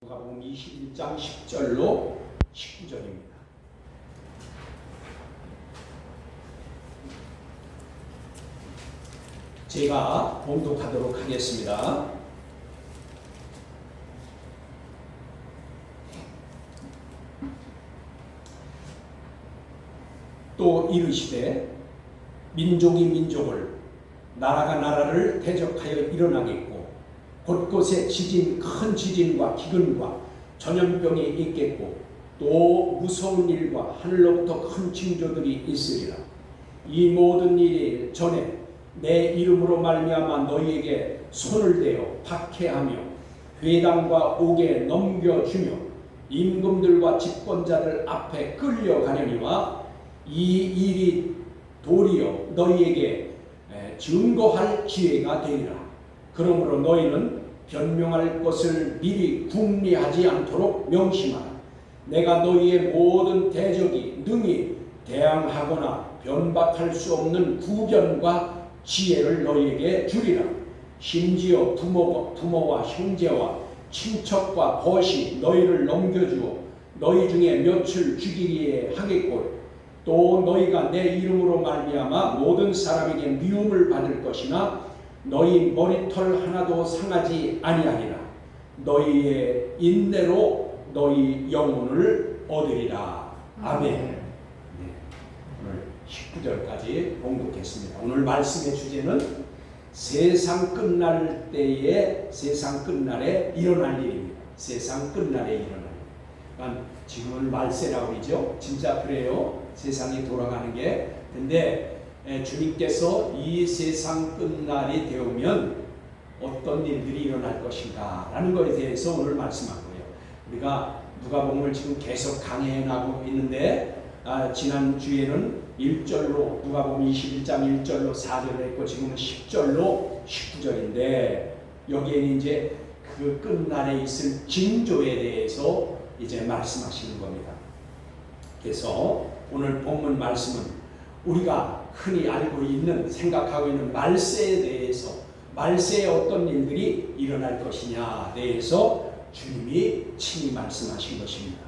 누가복음 21장 10절로 19절입니다. 제가 봉독하도록 하겠습니다. 또 이르시되 민족이 민족을 나라가 나라를 대적하여 일어나겠고 곳곳에 큰 지진과 기근과 전염병이 있겠고 또 무서운 일과 하늘로부터 큰 징조들이 있으리라. 이 모든 일이 전에 내 이름으로 말미암아 너희에게 손을 대어 박해하며 회당과 옥에 넘겨주며 임금들과 집권자들 앞에 끌려가려니와 이 일이 도리어 너희에게 증거할 기회가 되리라. 그러므로 너희는 변명할 것을 미리 궁리하지 않도록 명심하라. 내가 너희의 모든 대적이 능히 대항하거나 변박할 수 없는 구변과 지혜를 너희에게 주리라. 심지어 부모와 형제와 친척과 벗이 너희를 넘겨주어 너희 중에 몇을 죽이게 하겠고 또 너희가 내 이름으로 말미암아 모든 사람에게 미움을 받을 것이나 너희 머리털 하나도 상하지 아니하리라. 너희의 인내로 너희 영혼을 얻으리라. 아멘. 네, 오늘 19절까지 봉독했습니다. 오늘 말씀의 주제는 세상 끝날 때에 세상 끝날에 일어날 일입니다. 세상 끝날에 일어날 일. 그러니까 지금은 말세라고 그러죠. 진짜 그래요. 세상이 돌아가는 게. 근데 주님께서 이 세상 끝날이 되오면 어떤 일들이 일어날 것인가 라는 것에 대해서 오늘 말씀한 거예요. 우리가 누가복음을 지금 계속 강해해 나가고 있는데 지난주에는 1절로 누가복음 21장 1절로 4절을 했고 지금은 10절로 19절인데 여기에는 이제 그 끝날에 있을 징조에 대해서 이제 말씀하시는 겁니다. 그래서 오늘 본문 말씀은 우리가 흔히 알고 있는 생각하고 있는 말세에 대해서 말세에 어떤 일들이 일어날 것이냐에 대해서 주님이 친히 말씀하신 것입니다.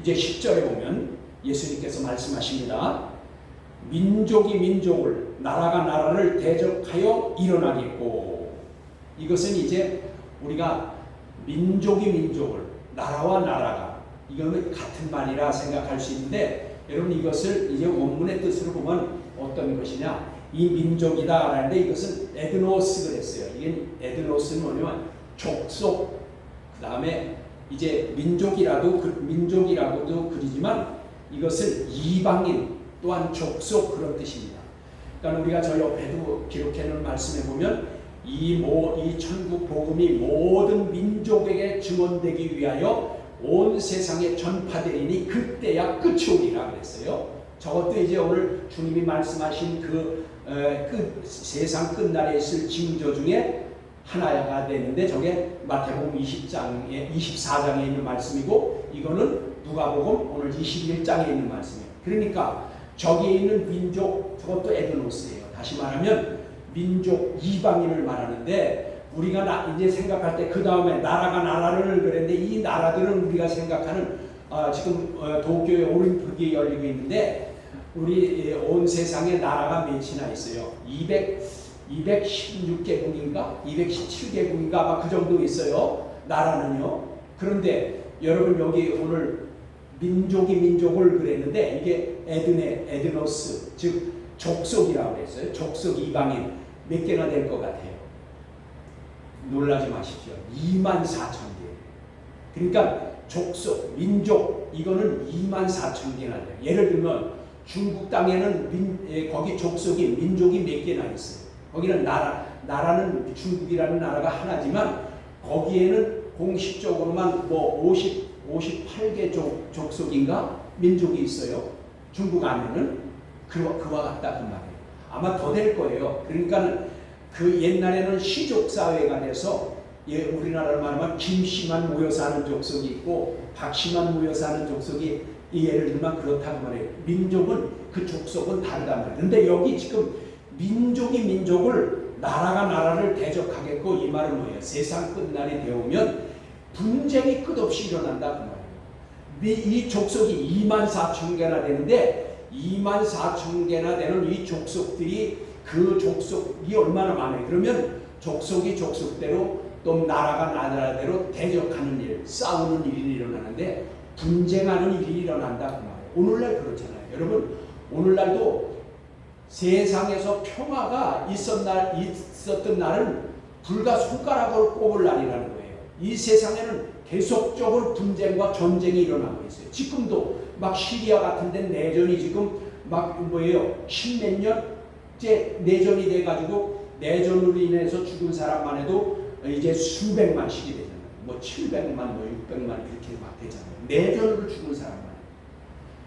이제 10절에 보면 예수님께서 말씀하십니다. 민족이 민족을 나라가 나라를 대적하여 일어나겠고 이것은 이제 우리가 민족이 민족을 나라와 나라가 이거는 같은 말이라 생각할 수 있는데 여러분 이것을 이제 원문의 뜻으로 보면 어떤 것이냐 이 민족이다 라는데 이것은 에드노스 그랬어요. 이게 에드노스는 뭐냐면 족속 그 다음에 이제 민족이라고도 그리지만 이것은 이방인 또한 족속 그런 뜻입니다. 그러니까 우리가 저 옆에도 기록해 놓은 말씀에 보면 이 천국 복음이 모든 민족에게 증언되기 위하여 온 세상에 전파되리니 그때야 끝이 오리라 그랬어요. 저것도 이제 오늘 주님이 말씀하신 그 세상 끝날에 있을 징조 중에 하나가 되는데 저게 마태복음 24장에 있는 말씀이고 이거는 누가복음 오늘 21장에 있는 말씀이에요. 그러니까 저기에 있는 민족 저것도 에드노스예요. 다시 말하면 민족 이방인을 말하는데 우리가 이제 생각할 때 그 다음에 나라가 나라를 그랬는데 이 나라들은 우리가 생각하는 지금 도쿄에 올림픽이 열리고 있는데 우리 온 세상에 나라가 몇이나 있어요. 216개국인가 217개국인가 아마 그 정도 있어요. 나라는요. 그런데 여러분 여기 오늘 민족이 민족을 그랬는데 이게 에드노스 즉 족속이라고 그랬어요. 족속 이방인 몇 개나 될 것 같아요. 놀라지 마십시오. 24,000개. 그러니까 족속, 민족 이거는 24,000개나 돼요. 예를 들면 중국 땅에는 거기 족속이 민족이 몇 개나 있어요. 거기는 나라는 중국이라는 나라가 하나지만 거기에는 공식적으로만 58개 족속인가 민족이 있어요. 중국 안에는 그와 같다 그 말이에요. 아마 더 될 거예요. 그러니까 그 옛날에는 시족 사회가 돼서 우리나라로 말하면 김씨만 모여 사는 족속이 있고 박씨만 모여 사는 족속이 예를 들면 그렇다고 말해요. 민족은 그 족속은 다르단 말이에요. 근데 여기 지금 민족이 민족을 나라가 나라를 대적하겠고 이 말은 뭐예요? 세상 끝날이 되오면 분쟁이 끝없이 일어난다 그 말이에요. 이 족속이 24,000개나 되는데 24,000개나 되는 이 족속들이 그 족속이 얼마나 많아요. 그러면 족속이 족속대로 또 나라가 나라대로 대적하는 일, 싸우는 일이 일어나는데 분쟁하는 일이 일어난다 그 말이에요. 오늘날 그렇잖아요. 여러분 오늘날도 세상에서 평화가 있었던 날은 불과 손가락으로 꼽을 날이라는 거예요. 이 세상에는 계속적으로 분쟁과 전쟁이 일어나고 있어요. 지금도 막 시리아 같은 데 내전이 지금 막 뭐예요? 십몇 년째 내전이 돼가지고 내전으로 인해서 죽은 사람만 해도 이제 수백만씩이 되잖아요. 뭐 700만, 뭐 600만 이렇게 막 되잖아요. 내전으로 죽은 사람만.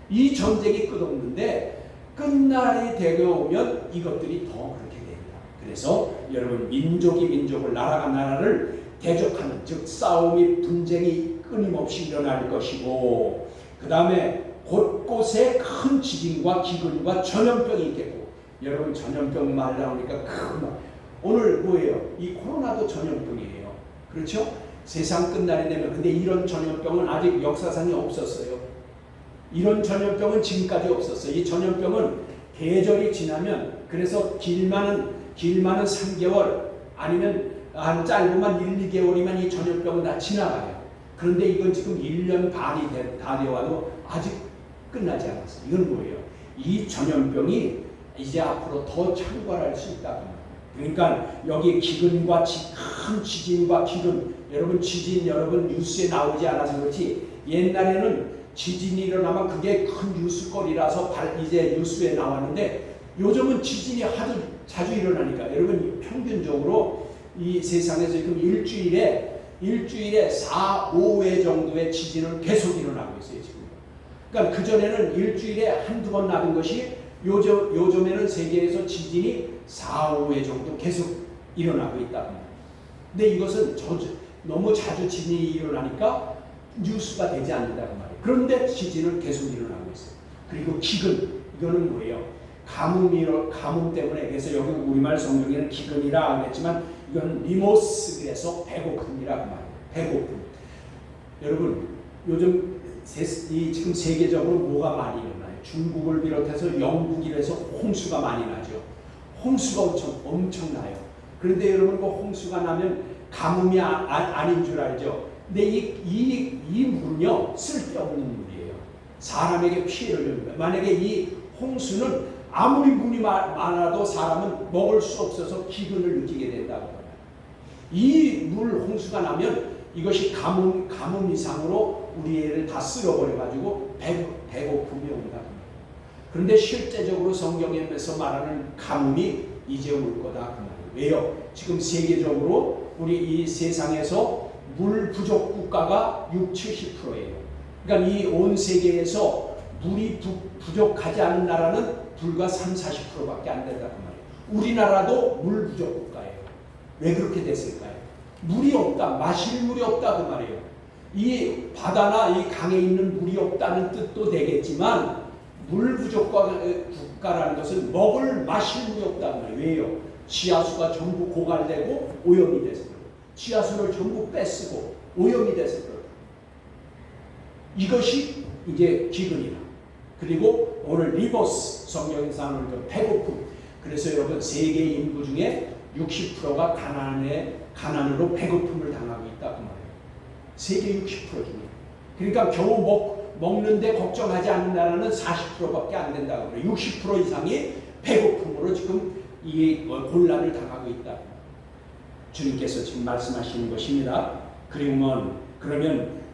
이 전쟁이 끝없는데 끝날이 되어오면 이것들이 더 그렇게 됩니다. 그래서 여러분 민족이 민족을, 나라가 나라를 대적하는, 즉 싸움이 분쟁이 끊임없이 일어날 것이고, 그 다음에 곳곳에 큰 지진과 기근과 전염병이 있겠고, 여러분 전염병 말 나오니까 오늘 뭐예요? 이 코로나도 전염병이에요. 그렇죠? 세상 끝날이 되면. 근데 이런 전염병은 아직 역사상에 없었어요. 이런 전염병은 지금까지 없었어요. 이 전염병은 계절이 지나면, 그래서 길면은 3개월 아니면 한 짧으면 1, 2개월이면 이 전염병은 다 지나가요. 그런데 이건 지금 1년 반이 다 되어와도 아직 끝나지 않았어요. 이건 뭐예요? 이 전염병이 이제 앞으로 더 창궐할 수 있다. 그러니까 여기 기근과 큰 지진과 기근, 여러분 지진 여러분 뉴스에 나오지 않아서 그렇지 옛날에는 지진이 일어나면 그게 큰 뉴스거리라서 이제 뉴스에 나왔는데 요즘은 지진이 하도 자주 일어나니까 여러분 평균적으로 이 세상에서 지금 일주일에 4, 5회 정도의 지진은 계속 일어나고 있어요 지금. 그러니까 그전에는 일주일에 한두 번 나는 것이 요즘에는 세계에서 지진이 4, 5회 정도 계속 일어나고 있다. 근데 이것은 너무 자주 지진이 일어나니까 뉴스가 되지 않는다 그 말이에요. 그런데 지진은 계속 일어나고 있어요. 그리고 기근, 이거는 뭐예요? 가뭄 때문에, 그래서 여기 우리말 성경에는 기근이라 하겠지만 이건 리모스, 그래서 배고픔이라 그 말이에요. 배고픔. 여러분 요즘 지금 세계적으로 뭐가 많이 일어나요? 중국을 비롯해서 영국이라서 홍수가 많이 나죠. 홍수가 엄청나요. 그런데 여러분 그 홍수가 나면 가뭄이 아닌 줄 알죠? 근데 이 물은요 쓸데없는 물이에요. 사람에게 피해를 줍니다. 만약에 이 홍수는 아무리 물이 많아도 사람은 먹을 수 없어서 기근을 느끼게 된다고 합니다. 이 물 홍수가 나면 이것이 가뭄 이상으로 우리 애를 다 쓸어버려가지고 배고픔이 온다. 그런데 실제적으로 성경에서 말하는 가뭄이 이제 올 거다 그 말이에요. 왜요? 지금 세계적으로 우리 이 세상에서 물 부족 국가가 60-70%예요. 그러니까 이 온 세계에서 물이 부족하지 않은 나라는 불과 30-40%밖에 안 된다 그 말이에요. 우리나라도 물 부족 국가예요. 왜 그렇게 됐을까요? 물이 없다, 마실 물이 없다 그 말이에요. 이 바다나 이 강에 있는 물이 없다는 뜻도 되겠지만 물 부족 국가라는 것은 마실 물이 없다 그 말이에요. 왜요? 지하수가 전부 고갈되고 오염이 돼서 그래요. 지하수를 전부 뺏쓰고 오염이 돼서 그래요. 이것이 이제 기근이다. 그리고 오늘 리버스 성경에서 하는 그 배고픔. 그래서 여러분 세계 인구 중에 60%가 가난으로 배고픔을 당하고 있다 그 말이에요. 세계 60% 중에. 그러니까 겨우 먹는데 걱정하지 않는 나라는 40%밖에 안 된다고 그래요. 60% 이상이 배고픔으로 지금 이 곤란을 당하고 있다. 주님께서 지금 말씀하시는 것입니다. 그러면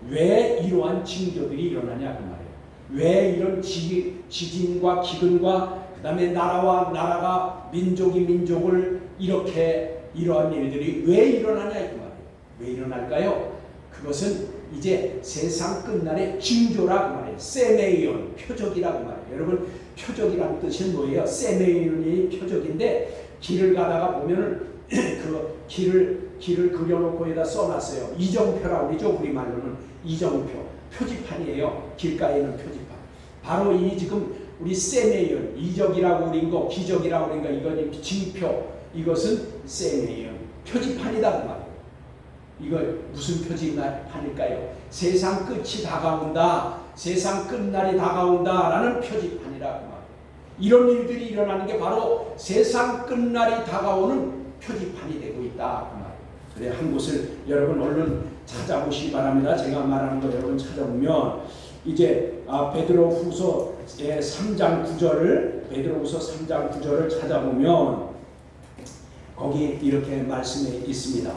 왜 이러한 징조들이 일어나냐 그 말이에요. 왜 이런 지진과 기근과 그 다음에 나라가 민족이 민족을 이러한 일들이 왜 일어나냐 그 말이에요. 왜 일어날까요? 그것은 이제 세상 끝날의 징조라 그 말이에요. 세메이온, 표적이라 그 말이에요. 여러분 표적이라는 뜻은 뭐예요? 세메이온이 표적인데 길을 가다가 보면은 그 길을 그려놓고 거기다 써놨어요. 이정표라고 그러죠. 우리말로는 이정표, 표지판이에요. 길가에 있는 표지판. 바로 이 지금 우리 세메이온, 이적이라고 그린 거, 기적이라고 그린 거, 이건 징표, 이것은 세메이온, 표지판이다 그 말이에요. 이거 무슨 표지판일까요? 세상 끝이 다가온다, 세상 끝날이 다가온다라는 표지판이라 그 말이에요. 이런 일들이 일어나는 게 바로 세상 끝날이 다가오는 표지판이 되고 있다 그 말이에요. 그래 한 곳을 여러분 얼른 찾아보시기 바랍니다. 제가 말하는 거 여러분 찾아보면 이제 베드로후서 3장 9절을 베드로후서 3장 9절을 찾아보면 거기 이렇게 말씀해 있습니다.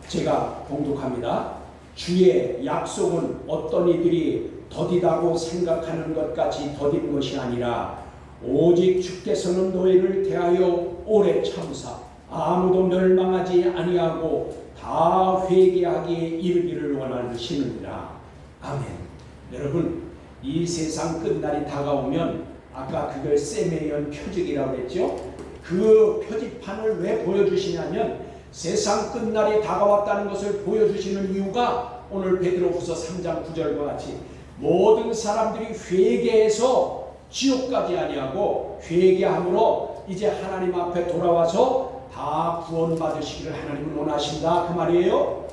제가 봉독합니다. 주의 약속은 어떤 이들이 더디다고 생각하는 것 같이 더딘 것이 아니라 오직 주께서는 너희를 대하여 오래 참으사 아무도 멸망하지 아니하고 다 회개하기에 이르기를 원하시느니라. 아멘. 여러분 이 세상 끝날이 다가오면 아까 그걸 세메이언 표적이라고 했죠. 그 표지판을 왜 보여주시냐면 세상 끝날이 다가왔다는 것을 보여주시는 이유가 오늘 베드로후서 3장 9절과 같이 모든 사람들이 회개해서 지옥 가지 아니하고 회개함으로 이제 하나님 앞에 돌아와서 다 구원받으시기를 하나님은 원하신다 그 말이에요.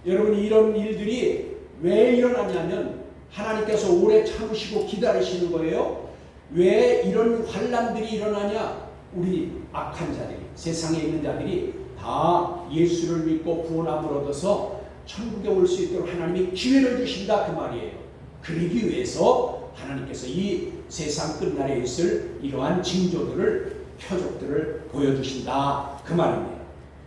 여러분 이런 일들이 왜 일어나냐면 하나님께서 오래 참으시고 기다리시는 거예요. 왜 이런 환난들이 일어나냐? 우리 악한 자들이 세상에 있는 자들이 다 예수를 믿고 구원함을 얻어서 천국에 올 수 있도록 하나님이 기회를 주신다 그 말이에요. 그러기 위해서 하나님께서 이 세상 끝날에 있을 이러한 징조들을 표적들을 보여주신다 그 말입니다.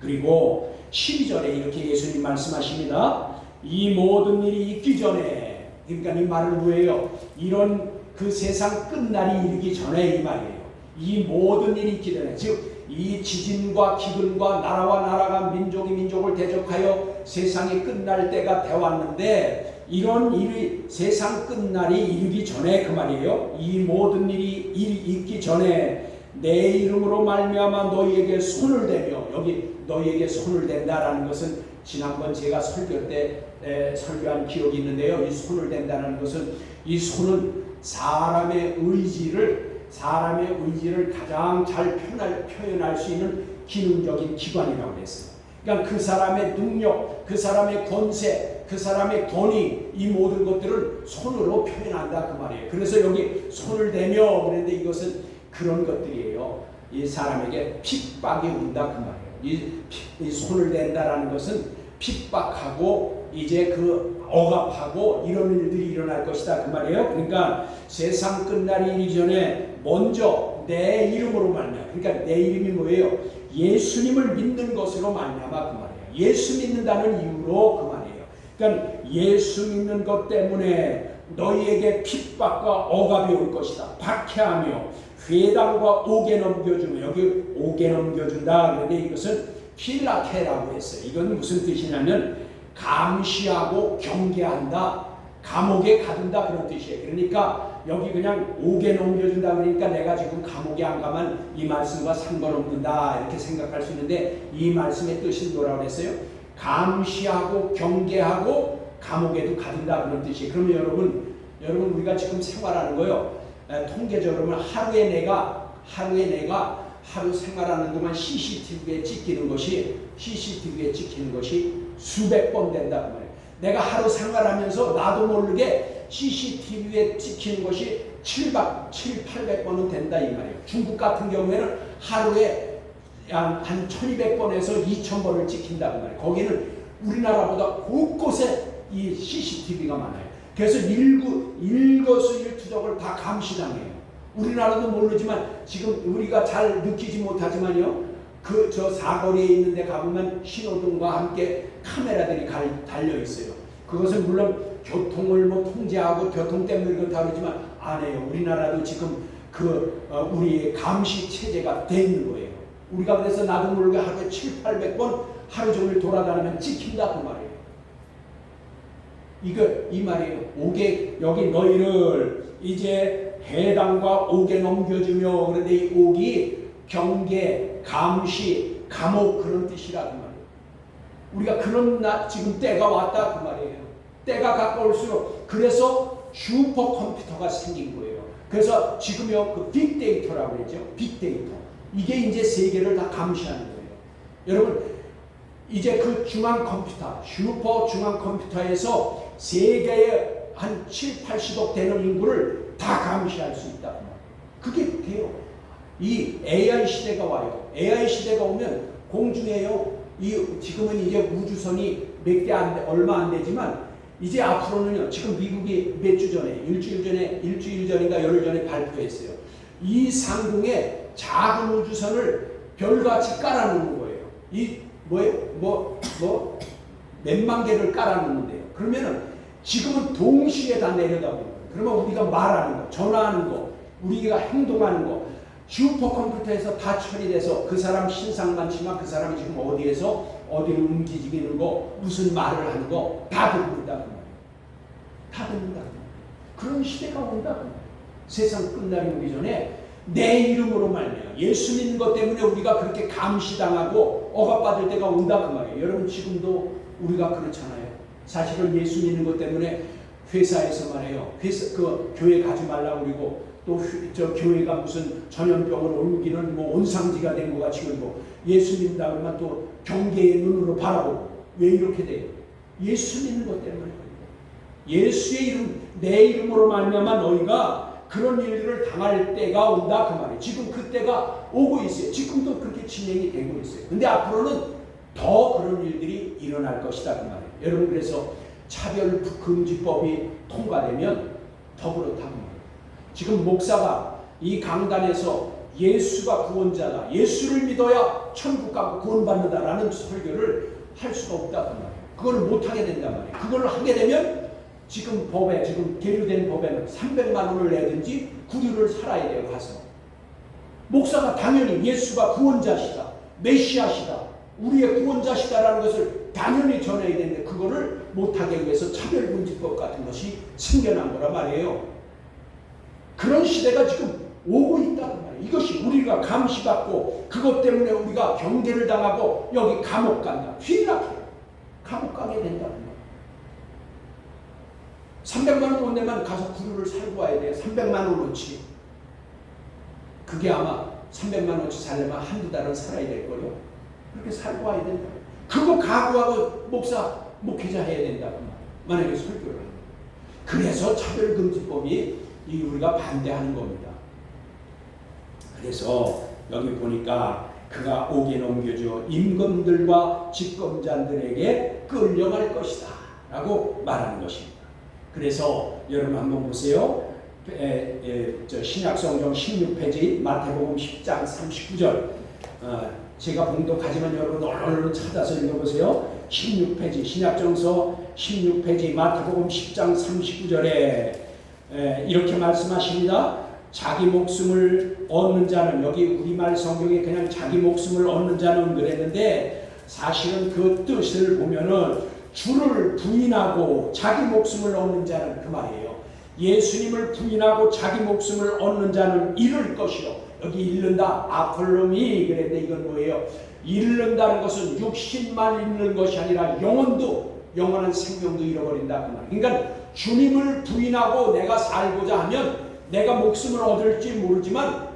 그리고 12절에 이렇게 예수님 말씀하십니다. 이 모든 일이 있기 전에, 그러니까 이 말은 뭐예요? 이런 그 세상 끝날이 이르기 전에 이 말이에요. 이 모든 일이 있기 전에, 즉 이 지진과 기근과 나라와 나라가 민족이 민족을 대적하여 세상이 끝날 때가 되었는데 이런 일이 세상 끝날이 이르기 전에 그 말이에요. 이 모든 일이 있기 전에 내 이름으로 말미암아 너희에게 손을 대며, 여기 너희에게 손을 댄다라는 것은 지난번 제가 설교 때 설교한 기억이 있는데요. 이 손을 댄다는 것은 이 손은 사람의 의지를 가장 잘 표현할 수 있는 기능적인 기관이라고 했어요. 그러니까 그 사람의 능력, 그 사람의 권세, 그 사람의 권위, 이 모든 것들을 손으로 표현한다 그 말이에요. 그래서 여기 손을 대며 그런데 이것은 그런 것들이에요. 이 사람에게 핍박이 온다 그 말이에요. 이 손을 댄다라는 것은 핍박하고 이제 그 억압하고 이런 일들이 일어날 것이다 그 말이에요. 그러니까 세상 끝날이 이르기 전에 먼저 내 이름으로 말미암아, 그러니까 내 이름이 뭐예요? 예수님을 믿는 것으로 말미암아 그 말이에요. 예수 믿는다는 이유로 그 말이에요. 그러니까 예수 믿는 것 때문에 너희에게 핍박과 억압이 올 것이다. 박해하며 회당과 옥에 넘겨주며, 여기 옥에 넘겨준다. 그런데 이것은 필라케라고 했어요. 이건 무슨 뜻이냐면 감시하고 경계한다, 감옥에 가둔다 그런 뜻이에요. 그러니까 여기 그냥 옥에 넘겨준다 그러니까 내가 지금 감옥에 안 가면 이 말씀과 상관없는다 이렇게 생각할 수 있는데 이 말씀의 뜻이 뭐라고 했어요? 감시하고 경계하고 감옥에도 가둔다 그런 뜻이에요. 그러면 여러분 우리가 지금 생활하는 거요. 통계적으로 하루에 내가 하루 생활하는 동안 CCTV에 찍히는 것이 수백 번 된다 그 말이에요. 내가 하루 생활하면서 나도 모르게 CCTV에 찍히는 것이 700-800번은 된다 이 말이에요. 중국 같은 경우에는 하루에 한 1200번에서 2000번을 찍힌다 그 말이에요. 거기는 우리나라보다 곳곳에 이 CCTV가 많아요. 그래서 일거수일투족을 다 감시당해요. 우리나라도 모르지만 지금 우리가 잘 느끼지 못하지만요. 저 사거리에 있는 데 가보면 신호등과 함께 카메라들이 달려 있어요. 그것은 물론 교통을 통제하고 교통 때문에 그렇다 그러지만 아니에요. 우리나라도 지금 우리의 감시 체제가 돼 있는 거예요. 우리가 그래서 나도 모르게 하루에 700-800번 하루 종일 돌아다니면 찍힌다 그 말이에요. 이 말이에요. 여기 너희를 이제 해당과 옥에 넘겨주며, 그런데 이 옥이 경계, 감시, 감옥 그런 뜻이라 그 말이에요. 우리가 그런 지금 때가 왔다 그 말이에요. 때가 가까울수록 그래서 슈퍼컴퓨터가 생긴 거예요. 그래서 지금요 그 빅데이터라고 그러죠. 빅데이터. 이게 이제 세계를 다 감시하는 거예요. 여러분 이제 그 중앙 컴퓨터, 슈퍼 중앙 컴퓨터에서 세계의 한 7, 80억 되는 인구를 다 감시할 수 있다. 그게 돼요. 이 AI 시대가 와요. AI 시대가 오면 공중에요. 지금은 이제 우주선이 얼마 안 되지만 이제 앞으로는요. 지금 미국이 몇 주 전에, 일주일 전인가 열흘 전에 발표했어요. 이 상공에 작은 우주선을 별같이 깔아놓는 거예요. 몇만 개를 깔아놓는데요. 그러면은 지금은 동시에 다 내려다보는 거예요. 그러면 우리가 말하는 거, 전화하는 거, 우리가 행동하는 거, 슈퍼컴퓨터에서 다 처리돼서 그 사람 신상만 치면 그 사람이 지금 어디를 움직이는 거, 무슨 말을 하는 거 다 듣는다 그 말이에요. 다 듣는다. 그런 시대가 온다 그 말이에요. 세상 끝날이 오기 전에 내 이름으로 말이에요. 예수 믿는 것 때문에 우리가 그렇게 감시당하고 억압받을 때가 온다 그 말이에요. 여러분 지금도 우리가 그렇잖아요. 사실은 예수 믿는 것 때문에 회사에서 말해요. 교회 가지 말라고 그러고 또 저 교회가 무슨 전염병을 옮기는 온상지가 된 것 같이 그리고 예수 믿는다 그러면 또 경계의 눈으로 바라보고 왜 이렇게 돼요? 예수 믿는 것 때문에 예수의 이름 내 이름으로 말미암아 너희가 그런 일들을 당할 때가 온다 그 말이에요. 지금 그 때가 오고 있어요. 지금도 그렇게 진행이 되고 있어요. 근데 앞으로는 더 그런 일들이 일어날 것이다 그 말이에요. 여러분 그래서 차별금지법이 통과되면 더 그렇다고 말이에요. 지금 목사가 이 강단에서 예수가 구원자다. 예수를 믿어야 천국 가고 구원받는다라는 설교를 할 수가 없다 그 말이에요. 그걸 못하게 된단 말이에요. 그걸 하게 되면 지금 계류된 법에는 300만 원을 내든지 구류를 살아야 돼요. 가서 목사가 당연히 예수가 구원자시다, 메시아시다, 우리의 구원자시다라는 것을 당연히 전해야 되는데 그거를 못하게 위해서 차별금지법 같은 것이 생겨난 거란 말이에요. 그런 시대가 지금 오고 있다는 말이에요. 이것이 우리가 감시받고 그것 때문에 우리가 경계를 당하고 여기 감옥 간다. 휘락해요. 감옥 가게 된다는 말이에요. 300만 원 못 내면 가서 구류를 살고 와야 돼요. 300만 원어치. 그게 아마 300만 원어치 살려면 한두 달은 살아야 될 거예요. 그렇게 살고 와야 된다. 그거 각오하고 목회자 해야 된다고 만약에 설교를 합니다. 그래서 차별금지법이 우리가 반대하는 겁니다. 그래서 여기 보니까 그가 옥에 넘겨져 임금들과 집검자들에게 끌려갈 것이다 라고 말하는 것입니다. 그래서 여러분 한번 보세요. 신약성경 16페이지 마태복음 10장 39절 제가 봉독하지만 여러분 얼른 찾아서 읽어보세요. 16페이지 신약정서 16페이지 마태복음 10장 39절에 이렇게 말씀하십니다. 자기 목숨을 얻는 자는 여기 우리말 성경에 그냥 자기 목숨을 얻는 자는 그랬는데 사실은 그 뜻을 보면은 주를 부인하고 자기 목숨을 얻는 자는 그 말이에요. 예수님을 부인하고 자기 목숨을 얻는 자는 잃을 것이요. 여기 잃는다 아폴로미 그랬는데 이건 뭐예요? 잃는다는 것은 육신만 잃는 것이 아니라 영원한 생명도 잃어버린다 그 말. 그러니까 주님을 부인하고 내가 살고자 하면 내가 목숨을 얻을지 모르지만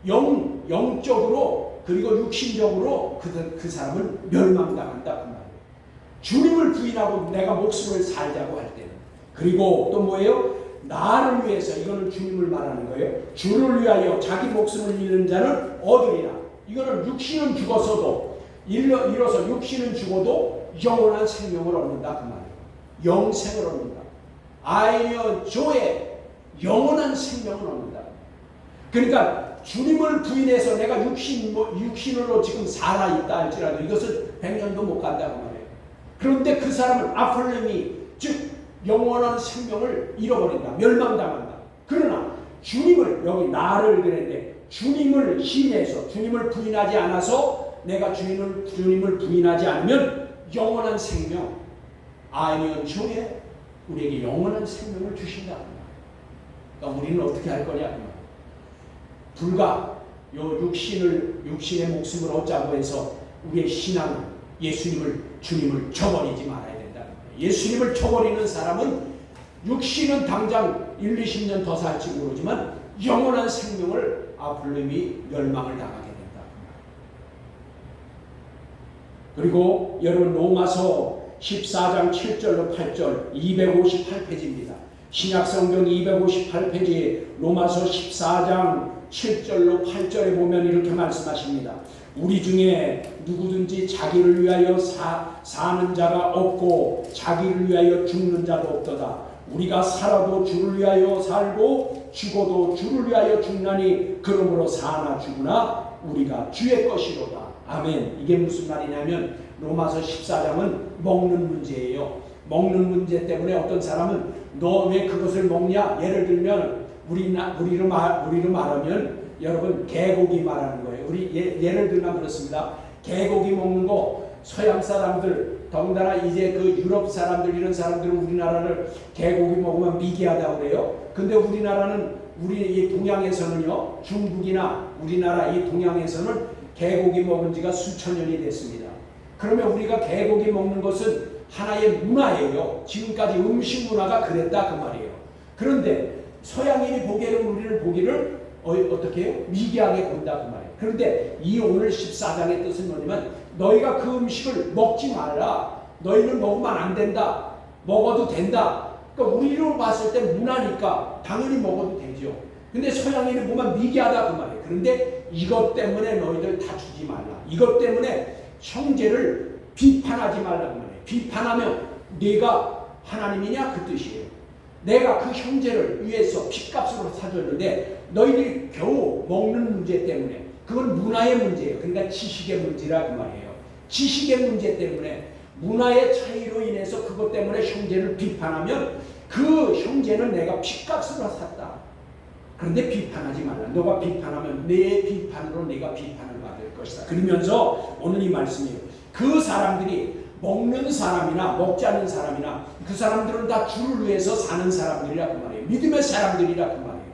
영적으로 그리고 육신적으로 그 사람은 멸망당한다 그 말이에요. 주님을 부인하고 내가 목숨을 살자고 할 때는. 그리고 또 뭐예요? 나를 위해서 이거는 주님을 말하는 거예요. 주를 위하여 자기 목숨을 잃는 자는 얻으리라. 이거는 육신은 죽었어도 잃어서 육신은 죽어도 영원한 생명을 얻는다 그 말이에요. 영생을 얻는다. 아이언 조의 영원한 생명을 얻는다. 그러니까 주님을 부인해서 내가 육신으로 지금 살아있다 할지라도 이것을 100년도 못 간다고 말해요. 그런데 그 사람은 아폴레미 즉 영원한 생명을 잃어버린다. 멸망당한다. 그러나 주님을 여기 나를 그랬는데 주님을 신해서 주님을 부인하지 않아서 내가 주님을 부인하지 않으면 영원한 생명 아니면 주에 우리에게 영원한 생명을 주신다. 그러니까 우리는 어떻게 할 거냐? 불과 육신의 목숨을 얻자고 해서 우리의 신앙은 주님을 저버리지 말아야 된다. 예수님을 저버리는 사람은 육신은 당장 1, 20년 더 살지 모르지만 영원한 생명을 아폴렘이 멸망을 당하게 된다. 그리고 여러분 로마서 14장 7절로 8절 258페이지입니다. 신약성경 258페이지 로마서 14장 7절로 8절에 보면 이렇게 말씀하십니다. 우리 중에 누구든지 자기를 위하여 사는 자가 없고 자기를 위하여 죽는 자도 없도다. 우리가 살아도 주를 위하여 살고 죽어도 주를 위하여 죽나니 그러므로 사나 죽으나 우리가 주의 것이로다. 아멘. 이게 무슨 말이냐면 로마서 14장은 먹는 문제예요. 먹는 문제 때문에 어떤 사람은 너 왜 그것을 먹냐? 예를 들면 우리로 말하면 여러분 개고기 말하는 거예요. 우리 예를 들면 그렇습니다. 개고기 먹는 거 서양 사람들 더군다나 이제 그 유럽 사람들 이런 사람들은 우리나라를 개고기 먹으면 미개하다고 그래요. 근데 우리나라는 우리 이 동양에서는요, 중국이나 우리나라 이 동양에서는 개고기 먹은 지가 수천 년이 됐습니다. 그러면 우리가 개고기 먹는 것은 하나의 문화예요. 지금까지 음식 문화가 그랬다 그 말이에요. 그런데 서양인이 보기에는 우리를 보기를 어떻게 해요? 미개하게 본다 그 말이에요. 그런데 이 오늘 14장의 뜻은 뭐냐면 너희가 그 음식을 먹지 말라. 너희는 먹으면 안 된다. 먹어도 된다. 그러니까 우리로 봤을 때 문화니까 당연히 먹어도 되죠. 근데 서양인이 보면 미개하다 그 말이에요. 그런데 이것 때문에 너희들 다투지 말라. 이것 때문에 형제를 비판하지 말라 그 말이에요. 비판하면 네가 하나님이냐 그 뜻이에요. 내가 그 형제를 위해서 핏값으로 사줬는데 너희들이 겨우 먹는 문제 때문에 그건 문화의 문제예요. 그러니까 지식의 문제라 그 말이에요. 지식의 문제 때문에 문화의 차이로 인해서 그것 때문에 형제를 비판하면 그 형제는 내가 핏값으로 샀다. 그런데 비판하지 말라. 너가 비판하면 내 비판으로 내가 비판을 받을 것이다. 그러면서 오늘 이 말씀이에요. 그 사람들이 먹는 사람이나 먹지 않는 사람이나 그 사람들은 다 주를 위해서 사는 사람들이라 그 말이에요. 믿음의 사람들이라 그 말이에요.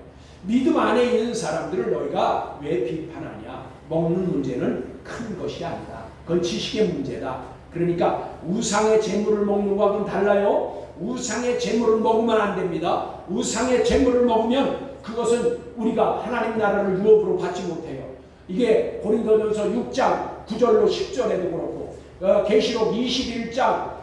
믿음 안에 있는 사람들을 너희가 왜 비판하냐? 먹는 문제는 큰 것이 아니다. 그건 지식의 문제다. 그러니까 우상의 재물을 먹는 것과는 달라요. 우상의 재물을 먹으면 안 됩니다. 우상의 재물을 먹으면 그것은 우리가 하나님 나라를 유업으로 받지 못해요. 이게 고린도전서 6장 9절로 10절에도 그렇고 계시록 21장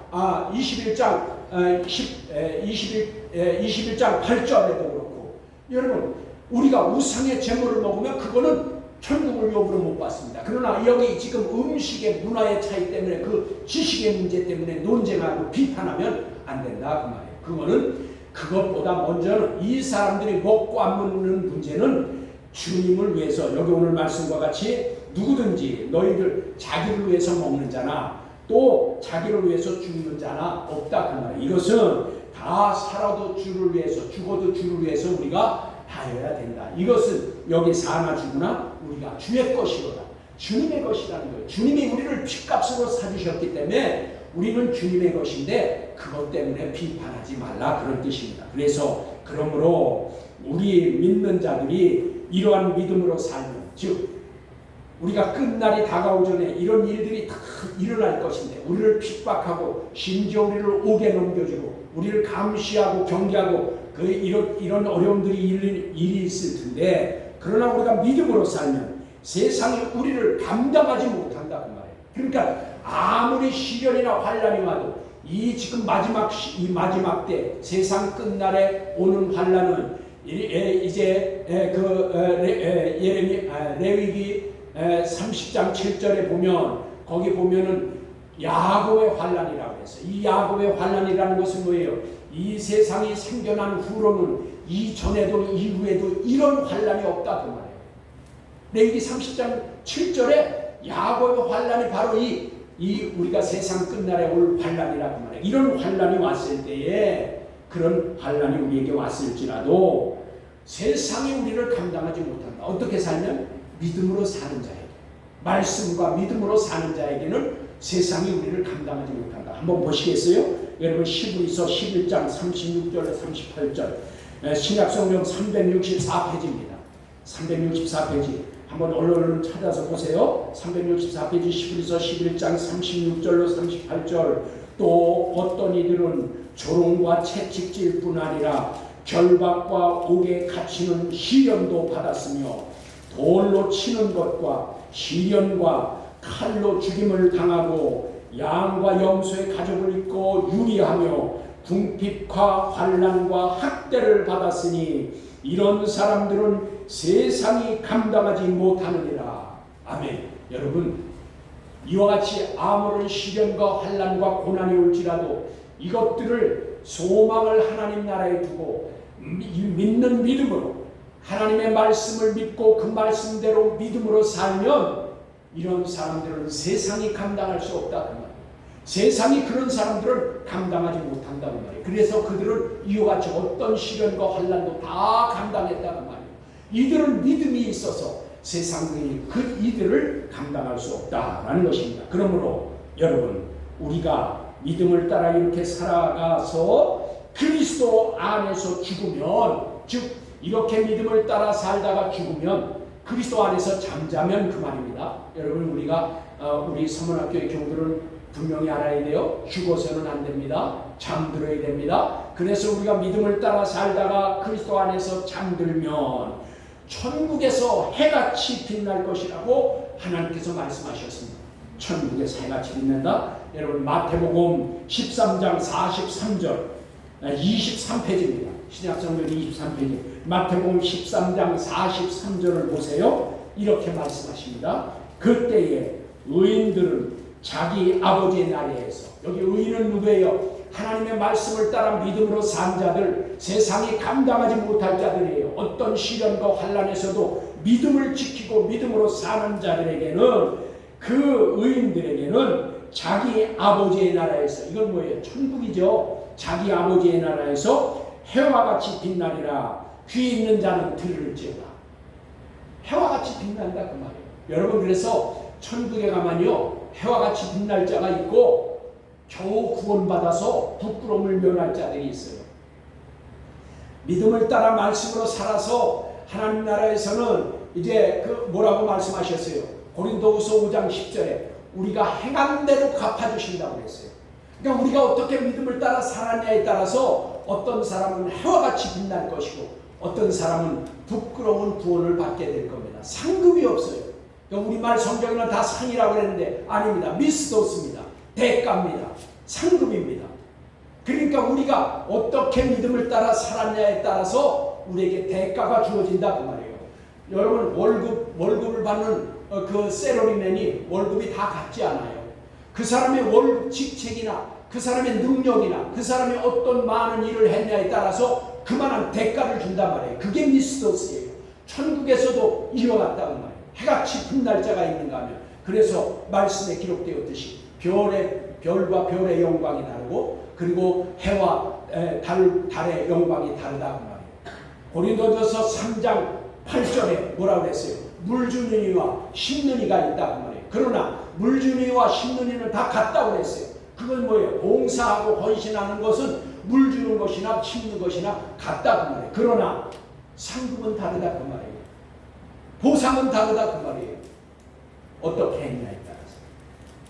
8절에도 그렇고 여러분 우리가 우상의 재물을 먹으면 그거는 천국을 유업으로 못 받습니다. 그러나 여기 지금 음식의 문화의 차이 때문에 그 지식의 문제 때문에 논쟁하고 비판하면 안 된다 그 말이에요. 그거는 그것보다 먼저는 이 사람들이 먹고 안 먹는 문제는 주님을 위해서 여기 오늘 말씀과 같이 누구든지 너희들 자기를 위해서 먹는 자나 또 자기를 위해서 죽는 자나 없다 그 말이에요. 이것은 다 살아도 주를 위해서 죽어도 주를 위해서 우리가 하여야 된다. 이것은 여기 사나 죽으나 우리가 주의 것이로다. 주님의 것이라는 거예요. 주님이 우리를 핏값으로 사주셨기 때문에 우리는 주님의 것인데 그것 때문에 비판하지 말라 그런 뜻입니다. 그래서 그러므로 우리 믿는 자들이 이러한 믿음으로 살면 즉 우리가 끝날이 다가오기 전에 이런 일들이 다 일어날 것인데 우리를 핍박하고 심지어 우리를 옥에 넘겨주고 우리를 감시하고 경계하고 이런 어려움들이 일이 있을 텐데 그러나 우리가 믿음으로 살면 세상이 우리를 감당하지 못한다 그 말이에요. 그러니까 아무리 시련이나 환란이 와도 이 지금 마지막 때 세상 끝날에 오는 환란은 이제 레위기 30장 7절에 보면 거기 보면은 야곱의 환란이라고 해서 이 야곱의 환란이라는 것은 뭐예요? 이 세상이 생겨난 후로는 이전에도 이후에도 이런 환란이 없다 그 말이에요. 레위기 30장 7절에 야곱의 환란이 바로 이 우리가 세상 끝날에 올 환란이라고 말해요. 이런 환란이 왔을 때에 그런 환란이 우리에게 왔을지라도 세상이 우리를 감당하지 못한다. 어떻게 살면? 믿음으로 사는 자에게 말씀과 믿음으로 사는 자에게는 세상이 우리를 감당하지 못한다. 한번 보시겠어요? 여러분 히브리서 11장 36절에 38절 신약성경 364페이지입니다. 364페이지 한번 얼른 찾아서 보세요. 364페이지 히브리서 11장 36절로 38절 또 어떤 이들은 조롱과 채찍질 뿐 아니라 결박과 옥에 갇히는 시련도 받았으며 돌로 치는 것과 시련과 칼로 죽임을 당하고 양과 염소의 가죽을 입고 유리하며 궁핍과 환난과 학대를 받았으니 이런 사람들은 세상이 감당하지 못하느니라. 아멘. 여러분, 이와 같이 아무런 시련과 환난과 고난이 올지라도 이것들을 소망을 하나님 나라에 두고 믿는 믿음으로 하나님의 말씀을 믿고 그 말씀대로 믿음으로 살면 이런 사람들은 세상이 감당할 수 없다 그 말이에요. 세상이 그런 사람들을 감당하지 못한다고 말이에요. 그래서 그들은 이와 같이 어떤 시련과 환난도 다 감당했다고 말이에요. 이들은 믿음이 있어서 세상이 그 이들을 감당할 수 없다라는 것입니다. 그러므로 여러분, 우리가 믿음을 따라 이렇게 살아가서 그리스도 안에서 죽으면, 즉 이렇게 믿음을 따라 살다가 죽으면 그리스도 안에서 잠자면 그 말입니다. 여러분, 우리 서문학교의 교우들은 분명히 알아야 돼요. 죽어서는 안 됩니다. 잠들어야 됩니다. 그래서 우리가 믿음을 따라 살다가 그리스도 안에서 잠들면 천국에서 해같이 빛날 것이라고 하나님께서 말씀하셨습니다. 천국에서 해같이 빛난다. 여러분, 마태복음 13장 43절 23페이지입니다. 신약성경 23페이지 마태복음 13장 43절을 보세요. 이렇게 말씀하십니다. 그때에 의인들은 자기 아버지의 나라에서, 여기 의인은 누구예요? 하나님의 말씀을 따라 믿음으로 산 자들, 세상이 감당하지 못할 자들이에요. 어떤 시련과 환난에서도 믿음을 지키고 믿음으로 사는 자들에게는, 그 의인들에게는 자기 아버지의 나라에서, 이건 뭐예요? 천국이죠. 자기 아버지의 나라에서 해와 같이 빛나리라. 귀 있는 자는 들을지어다. 해와 같이 빛난다 그 말이에요. 여러분, 그래서 천국에 가면요, 해와 같이 빛날 자가 있고 겨우 구원받아서 부끄러움을 면할 자들이 있어요. 믿음을 따라 말씀으로 살아서 하나님 나라에서는 이제 뭐라고 말씀하셨어요? 고린도후서 5장 10절에 우리가 행한 대로 갚아주신다고 했어요. 그러니까 우리가 어떻게 믿음을 따라 살았냐에 따라서 어떤 사람은 해와 같이 빛날 것이고 어떤 사람은 부끄러운 구원을 받게 될 겁니다. 상급이 없어요. 그러니까 우리말 성경에는 다 상이라고 했는데 아닙니다. 미스도스입니다. 대가입니다. 상급입니다. 그러니까 우리가 어떻게 믿음을 따라 살았냐에 따라서 우리에게 대가가 주어진다 그 말이에요. 여러분, 월급을 받는 그 셀러리맨이 월급이 다 같지 않아요. 그 사람의 월급 직책이나 그 사람의 능력이나 그 사람이 어떤 많은 일을 했냐에 따라서 그만한 대가를 준단 말이에요. 그게 미스도스예요. 천국에서도 이와 같다는 말이에요. 해같이 빛날 자가 있는가 하면, 그래서 말씀에 기록되었듯이 별과 별의 영광이 다르고 그리고 해와 달의 영광이 다르다 그 말이에요. 고린도전서 3장 8절에 뭐라고 그랬어요? 물 주는 이와 심는 이가 있다 그 말이에요. 그러나 물 주는 이와 심는 이는 다 같다고 그랬어요. 그건 뭐예요? 봉사하고 헌신하는 것은 물 주는 것이나 심는 것이나 같다 그 말이에요. 그러나 상급은 다르다 그 말이에요. 보상은 다르다 그 말이에요. 어떻게 했냐에 따라서.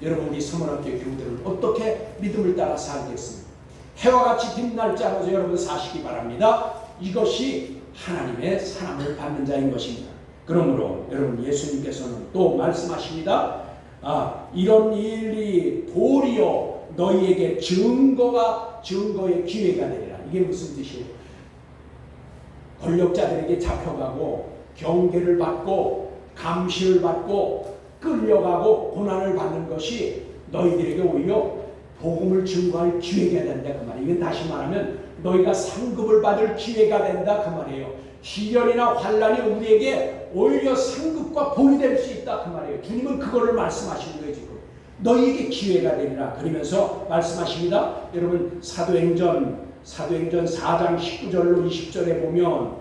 여러분, 우리 서문학교 교우들은 어떻게 믿음을 따라 살겠습니까? 해와 같이 빛날 자로서 여러분 사시기 바랍니다. 이것이 하나님의 사랑을 받는 자인 것입니다. 그러므로 여러분, 예수님께서는 또 말씀하십니다. 이런 일이 도리어 너희에게 증거의 기회가 되리라. 이게 무슨 뜻이에요? 권력자들에게 잡혀가고 경계를 받고 감시를 받고 끌려가고 고난을 받는 것이 너희들에게 오히려 복음을 증거할 기회가 된다 그 말이에요. 이건 다시 말하면 너희가 상급을 받을 기회가 된다 그 말이에요. 시련이나 환난이 우리에게 오히려 상급과 복이 될 수 있다 그 말이에요. 주님은 그거를 말씀하시는 거예요. 지금 너희에게 기회가 되리라 그러면서 말씀하십니다. 여러분, 사도행전 4장 19절로 20절에 보면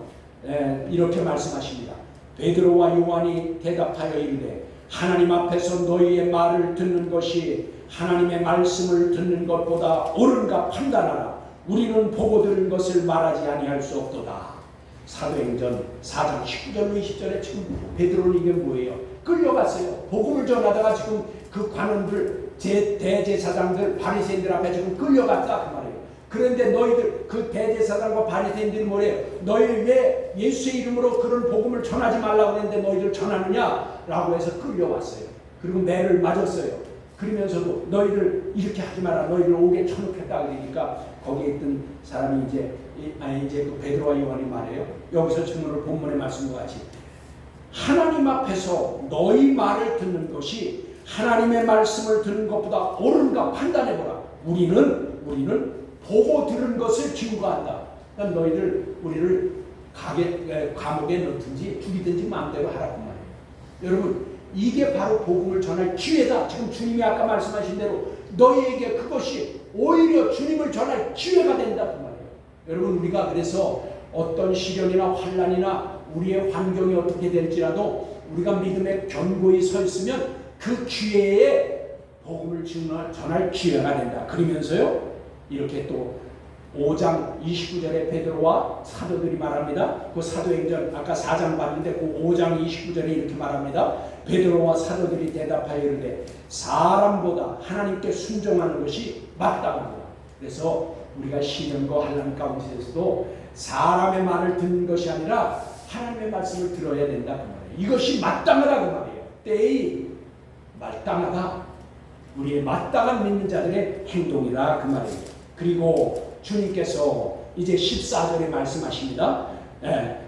이렇게 말씀하십니다. 베드로와 요한이 대답하여 이르되 하나님 앞에서 너희의 말을 듣는 것이 하나님의 말씀을 듣는 것보다 옳은가 판단하라. 우리는 보고 들은 것을 말하지 아니할 수 없도다. 사도행전 4장 19절로 20절에 지금 베드로는 이게 뭐예요? 끌려갔어요. 복음을 전하다가 지금 그 관원들, 대제사장들, 바리새인들 앞에 지금 끌려갔다 그 말이에요. 그런데 너희들, 그 대제사장과 바리새인들이 뭐래요? 너희 왜 예수의 이름으로 그런 복음을 전하지 말라고 했는데 너희들 전하느냐? 라고 해서 끌려왔어요. 그리고 매를 맞았어요. 그러면서도 너희들 이렇게 하지 마라. 너희들 옥에 쳐넣겠다 그러니까 거기에 있던 사람이 이제 그 베드로와 요한이 말해요. 여기서 지금 오늘 본문의 말씀과 같이 하나님 앞에서 너희 말을 듣는 것이 하나님의 말씀을 듣는 것보다 옳은가 판단해보라. 우리는 보고 들은 것을 기우가한다. 그러니까 너희들 우리를 감옥에 넣든지 죽이든지 마음대로 하라고 말이에요. 여러분 이게 바로 복음을 전할 기회다. 지금 주님이 아까 말씀하신 대로 너희에게 그것이 오히려 주님을 전할 기회가 된다 그 말이에요. 여러분 우리가 그래서 어떤 시련이나 환난이나 우리의 환경이 어떻게 될지라도 우리가 믿음에 견고히 서 있으면 그 기회에 복음을 전할 기회가 된다. 그러면서요 이렇게 또 5장 29절에 베드로와 사도들이 말합니다. 그 사도행전 아까 4장 봤는데 그 5장 29절에 이렇게 말합니다. 베드로와 사도들이 대답하여 이르되 사람보다 하나님께 순종하는 것이 마땅하다. 그래서 우리가 시련과 환난 가운데서도 사람의 말을 듣는 것이 아니라 하나님의 말씀을 들어야 된다 그 말이에요. 이것이 마땅하다 그 말이에요. 때의 마땅하다. 우리의 마땅한 믿는 자들의 행동이다 그 말이에요. 그리고 주님께서 이제 14절에 말씀하십니다.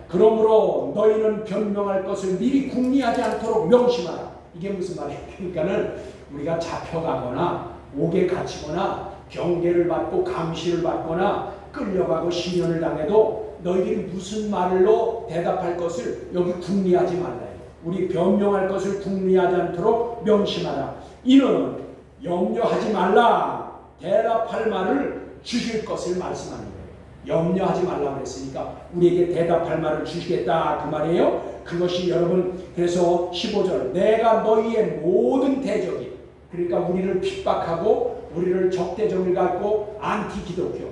그러므로 너희는 변명할 것을 미리 궁리하지 않도록 명심하라. 이게 무슨 말이에요? 그러니까는 우리가 잡혀가거나 옥에 갇히거나 경계를 받고 감시를 받거나 끌려가고 시련을 당해도 너희들이 무슨 말로 대답할 것을 여기 궁리하지 말라요. 우리 변명할 것을 궁리하지 않도록 명심하라. 이는 염려하지 말라. 대답할 말을 주실 것을 말씀하는 거예요. 염려하지 말라고 그랬으니까 우리에게 대답할 말을 주시겠다 그 말이에요. 그것이 여러분 그래서 15절 내가 너희의 모든 대적이 그러니까 우리를 핍박하고 우리를 적대적을 갖고 안티 기독교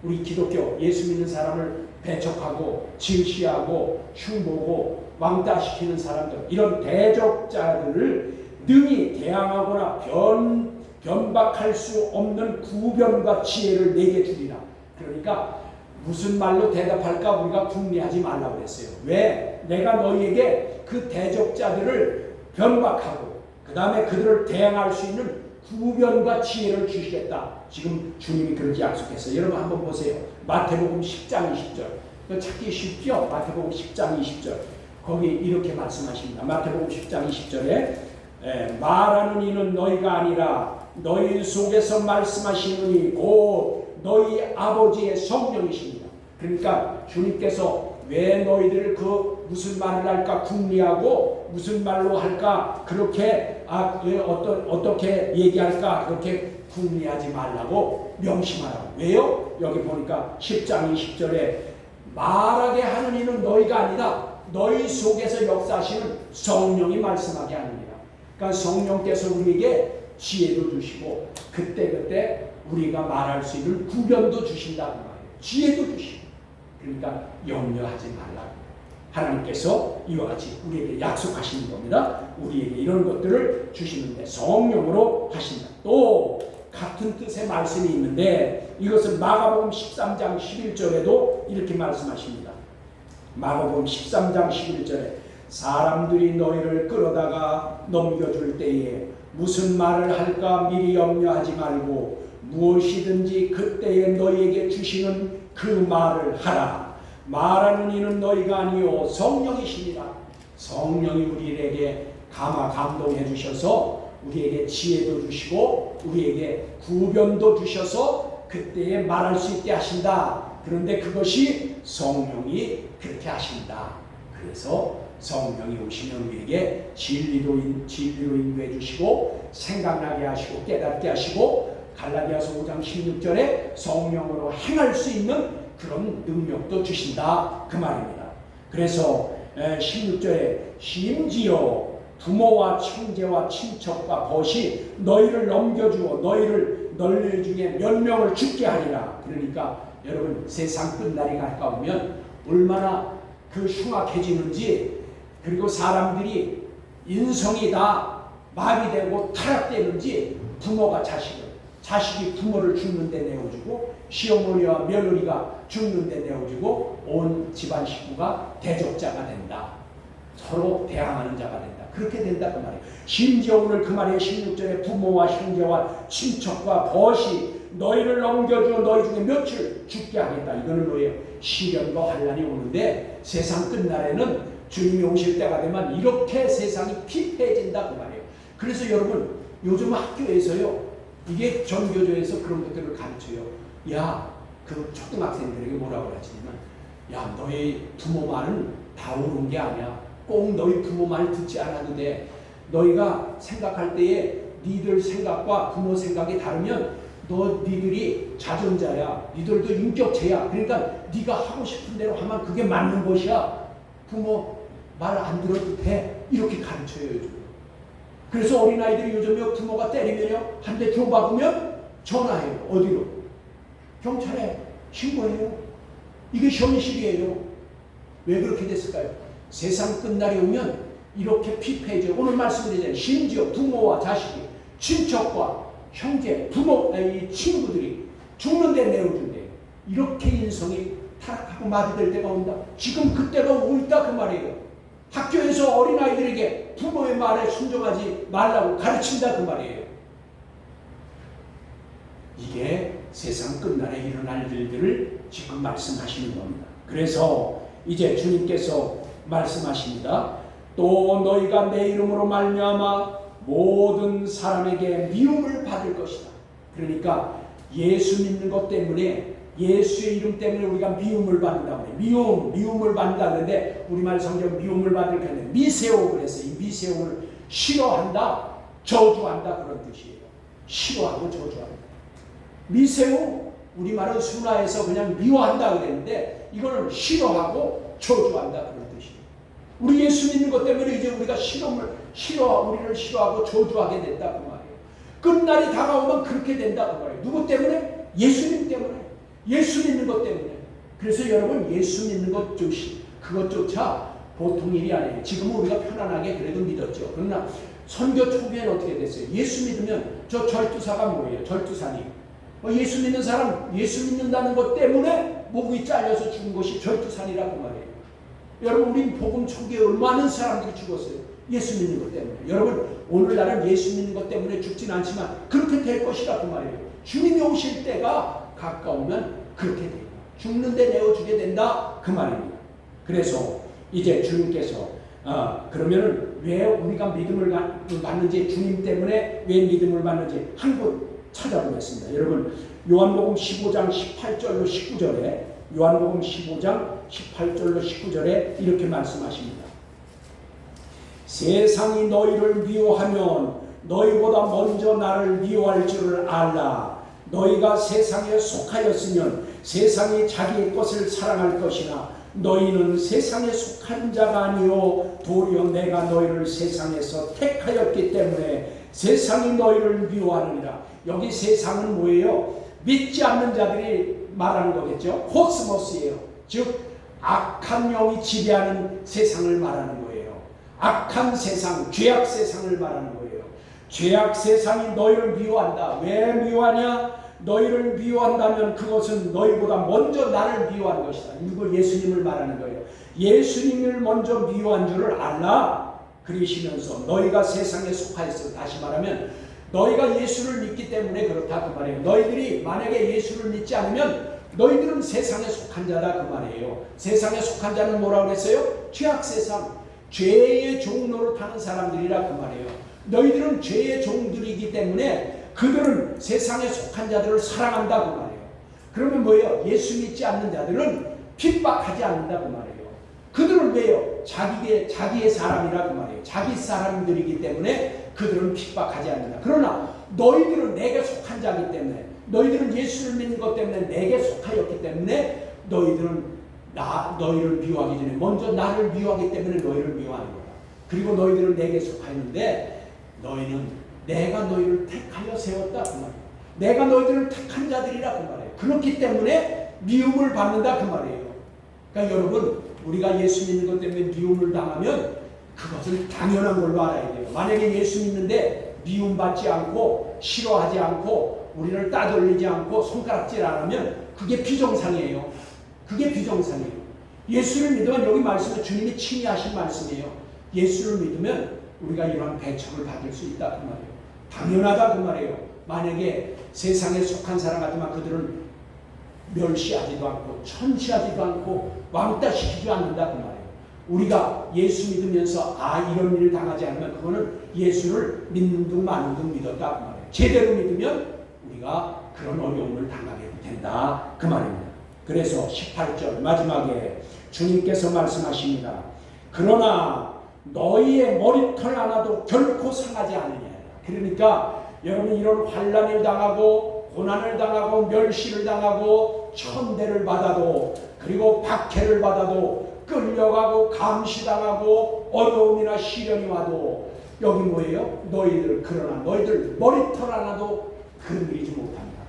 우리 기독교 예수 믿는 사람을 배척하고 질시하고 흉보고 왕따시키는 사람들 이런 대적자들을 능히 대항하거나 변박할 수 없는 구변과 지혜를 내게 주리라. 그러니까 무슨 말로 대답할까 우리가 궁리하지 말라고 했어요. 왜? 내가 너희에게 그 대적자들을 변박하고 그 다음에 그들을 대항할 수 있는 구변과 지혜를 주시겠다. 지금 주님이 그렇게 약속했어요. 여러분 한번 보세요. 마태복음 10장 20절. 찾기 쉽죠? 마태복음 10장 20절. 거기 이렇게 말씀하십니다. 마태복음 10장 20절에 말하는 이는 너희가 아니라 너희 속에서 말씀하시는 곧 너희 아버지의 성령이십니다. 그러니까 주님께서 왜 너희들을 그 무슨 말을 할까 궁리하고 무슨 말로 할까 그렇게 어떻게 얘기할까 그렇게 궁리하지 말라고 명심하라고. 왜요? 여기 보니까 10장 20절에 말하게 하는 이는 너희가 아니다. 너희 속에서 역사하시는 성령이 말씀하게 하느니라. 그러니까 성령께서 우리에게 지혜도 주시고 그때그때 우리가 말할 수 있는 구변도 주신다는 말이에요. 지혜도 주시고. 그러니까 염려하지 말라고. 하나님께서 이와 같이 우리에게 약속하시는 겁니다. 우리에게 이런 것들을 주시는데 성령으로 하신다. 또 같은 뜻의 말씀이 있는데 이것은 마가복음 13장 11절에도 이렇게 말씀하십니다. 마가복음 13장 11절에 사람들이 너희를 끌어다가 넘겨줄 때에 무슨 말을 할까 미리 염려하지 말고 무엇이든지 그때에 너희에게 주시는 그 말을 하라. 말하는 이는 너희가 아니요 성령이시니라. 성령이 우리에게 감동해 주셔서 우리에게 지혜도 주시고 우리에게 구변도 주셔서 그때에 말할 수 있게 하신다. 그런데 그것이 성령이 그렇게 하신다. 그래서 성령이 오시면 우리에게 진리로 인도해 주시고 생각나게 하시고 깨닫게 하시고 갈라디아서 5장 16절에 성령으로 행할 수 있는 그런 능력도 주신다 그 말입니다. 그래서 16절에 심지어 부모와 형제와 친척과 벗이 너희를 넘겨주어 너희 중에 몇 명을 죽게 하리라. 그러니까 여러분 세상 끝날이 가까우면 얼마나 그 흉악해지는지 그리고 사람들이 인성이 다 마비되고 타락되는지 부모가 자식이 부모를 죽는데 내어주고 시어머니와 며느리가 죽는데 내어주고 온 집안 식구가 대적자가 된다. 서로 대항하는 자가 된다. 그렇게 된다 그 말이에요. 심지어 오늘 그 말이에요. 16절에 부모와 형제와 친척과 벗이 너희를 넘겨주어 너희 중에 며칠 죽게 하겠다. 이거는 뭐예요? 시련과 환난이 오는데 세상 끝날에는 주님이 오실 때가 되면 이렇게 세상이 피폐해진다 그 말이에요. 그래서 여러분 요즘 학교에서요, 이게 전교조에서 그런 것들을 가르쳐요. 야, 그 초등학생들에게 뭐라고 하지만, 야, 너희 부모 말은 다 옳은 게 아니야. 꼭 너희 부모 말 듣지 않아도 돼. 너희가 생각할 때에 니들 생각과 부모 생각이 다르면 니들이 자존자야. 니들도 인격체야. 그러니까 네가 하고 싶은 대로 하면 그게 맞는 것이야. 부모 말 안 들어도 돼. 이렇게 가르쳐요 요즘. 그래서 어린아이들이 요즘에 부모가 때리면요, 한 대 줘박으면 전화해요. 어디로? 경찰에 신고해요. 이게 현실이에요. 왜 그렇게 됐을까요? 세상 끝날이 오면 이렇게 피폐해져요. 오늘 말씀드리잖아요. 심지어 부모와 자식이, 친척과 형제, 부모, 이 친구들이 죽는데 내어준대. 이렇게 인성이 타락하고 마비될 때가 온다. 지금 그때가 오고 있다 그 말이에요. 학교에서 어린아이들에게 부모의 말에 순종하지 말라고 가르친다 그 말이에요. 이게 세상 끝날에 일어날 일들을 지금 말씀하시는 겁니다. 그래서 이제 주님께서 말씀하십니다. 또 너희가 내 이름으로 말미암아 모든 사람에게 미움을 받을 것이다. 그러니까 예수 믿는 것 때문에, 예수의 이름 때문에 우리가 미움을 받는다고 해요. 미움을 받는다는데 우리말 성경 미움을 받을 건데 미세오 그랬어요. 이 미세오를 싫어한다, 저주한다 그런 뜻이에요. 싫어하고 저주한다. 미세오, 우리말은 순화해서 그냥 미워한다 그랬는데 이거는 싫어하고 저주한다 그런 뜻이에요. 우리 예수 믿는 것 때문에 이제 우리가 우리를 싫어하고 저주하게 된다 그 말이에요. 끝날이 다가오면 그렇게 된다 그 말이에요. 누구 때문에? 예수님 때문에. 예수 믿는 것 때문에. 그래서 여러분 예수 믿는 그것조차 보통 일이 아니에요. 지금은 우리가 편안하게 그래도 믿었죠. 그러나 선교 초기에는 어떻게 됐어요? 예수 믿으면 저 절투사가 뭐예요? 절투사니. 예수 믿는 사람, 예수 믿는다는 것 때문에 목이 잘려서 죽은 것이 절투산이라고 말이에요. 여러분 우리 복음 초기에 얼마나 사람들이 죽었어요? 예수 믿는 것 때문에. 여러분 오늘날은 예수 믿는 것 때문에 죽진 않지만 그렇게 될 것이라고 말이에요. 주님이 오실 때가 가까우면 그렇게 돼요. 죽는데 내어주게 된다 그 말입니다. 그래서 이제 주님께서 그러면은 왜 우리가 믿음을 받는지, 주님 때문에 왜 믿음을 받는지 한 곳 찾아보겠습니다. 여러분 요한복음 15장 18절로 19절에, 요한복음 15장 18절로 19절에 이렇게 말씀하십니다. 세상이 너희를 미워하면 너희보다 먼저 나를 미워할 줄을 알라. 너희가 세상에 속하였으면 세상이 자기의 것을 사랑할 것이나 너희는 세상에 속한 자가 아니요 도리어 내가 너희를 세상에서 택하였기 때문에 세상이 너희를 미워하느니라. 여기 세상은 뭐예요? 믿지 않는 자들이 말하는 거겠죠. 코스모스예요. 즉 악한 영이 지배하는 세상을 말하는 거예요. 악한 세상, 죄악 세상을 말하는 거예요. 죄악 세상이 너희를 미워한다. 왜 미워하냐? 너희를 미워한다면 그것은 너희보다 먼저 나를 미워한 것이다. 이거 예수님을 말하는 거예요. 예수님을 먼저 미워한 줄을 알라. 그러시면서 너희가 세상에 속하였어. 다시 말하면 너희가 예수를 믿기 때문에 그렇다 그 말이에요. 너희들이 만약에 예수를 믿지 않으면 너희들은 세상에 속한 자다 그 말이에요. 세상에 속한 자는 뭐라고 그랬어요? 죄악 세상, 죄의 종 노릇하는 사람들이라 그 말이에요. 너희들은 죄의 종들이기 때문에 그들은 세상에 속한 자들을 사랑한다 그 말이에요. 그러면 뭐예요? 예수 믿지 않는 자들은 핍박하지 않는다 그 말이에요. 그들은 왜요? 자기의 사람이라 그 말이에요. 자기 사람들이기 때문에 그들은 핍박하지 않는다. 그러나 너희들은 내게 속한 자이기 때문에, 너희들은 예수를 믿는 것 때문에 내게 속하였기 때문에 너희들은 너희를 미워하기 전에 먼저 나를 미워하기 때문에 너희를 미워하는 거다. 그리고 너희들은 내게 속하였는데 너희는 내가 너희를 택하여 세웠다 그 말이에요. 내가 너희들을 택한 자들이라 그 말이에요. 그렇기 때문에 미움을 받는다 그 말이에요. 그러니까 여러분 우리가 예수 믿는 것 때문에 미움을 당하면 그것은 당연한 걸로 알아야 돼요. 만약에 예수 믿는데 미움받지 않고 싫어하지 않고 우리를 따돌리지 않고 손가락질 안 하면 그게 비정상이에요. 그게 비정상이에요. 예수를 믿으면, 여기 말씀은 주님이 친히 하신 말씀이에요. 예수를 믿으면 우리가 이러한 배척을 받을 수 있다 그 말이에요. 당연하다 그 말이에요. 만약에 세상에 속한 사람 같으면 그들은 멸시하지도 않고 천시하지도 않고 왕따시키지 않는다 그 말이에요. 우리가 예수 믿으면서 이런 일을 당하지 않으면 그거는 예수를 믿는 둥 마는 둥 믿었다 그 말이에요. 제대로 믿으면 우리가 그런 어려움을 당하게 된다 그 말입니다. 그래서 18절 마지막에 주님께서 말씀하십니다. 그러나 너희의 머리털 하나도 결코 상하지 않느냐. 그러니까 여러분 이런 환난을 당하고 고난을 당하고 멸시를 당하고 천대를 받아도 그리고 박해를 받아도 끌려가고 감시당하고 어려움이나 시련이 와도 여기 뭐예요? 그러나 너희들 머리털 하나도 그늘이지 못한다.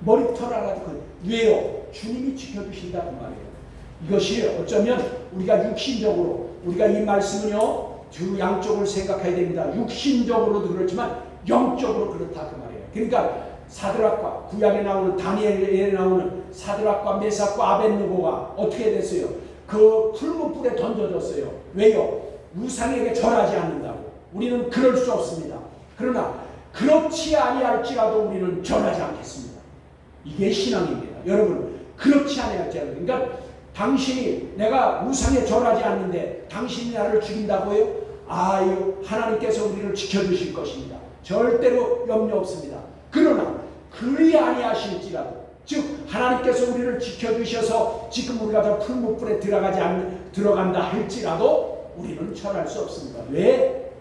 머리털 하나도 왜요? 주님이 지켜주신다 그 말이에요. 이것이 어쩌면 우리가 육신적으로 우리가 이 말씀은요 두 양쪽을 생각해야 됩니다. 육신적으로도 그렇지만 영적으로 그렇다 그 말이에요. 그러니까 사드락과 구약에 나오는 다니엘에 나오는 사드락과 메삭과 아벳느고가 어떻게 됐어요? 그 풀무불에 던져졌어요. 왜요? 우상에게 절하지 않는다고. 우리는 그럴 수 없습니다. 그러나 그렇지 아니할지라도 우리는 절하지 않겠습니다. 이게 신앙입니다. 여러분 그렇지 아니할지라도 그러니까 당신이 내가 우상에 절하지 않는데 당신이 나를 죽인다고요? 하나님께서 우리를 지켜주실 것입니다. 절대로 염려 없습니다. 그러나 그리 아니하실지라도 즉 하나님께서 우리를 지켜주셔서 지금 우리가 저 풀무불에 들어간다 할지라도 우리는 절할 수 없습니다. 왜?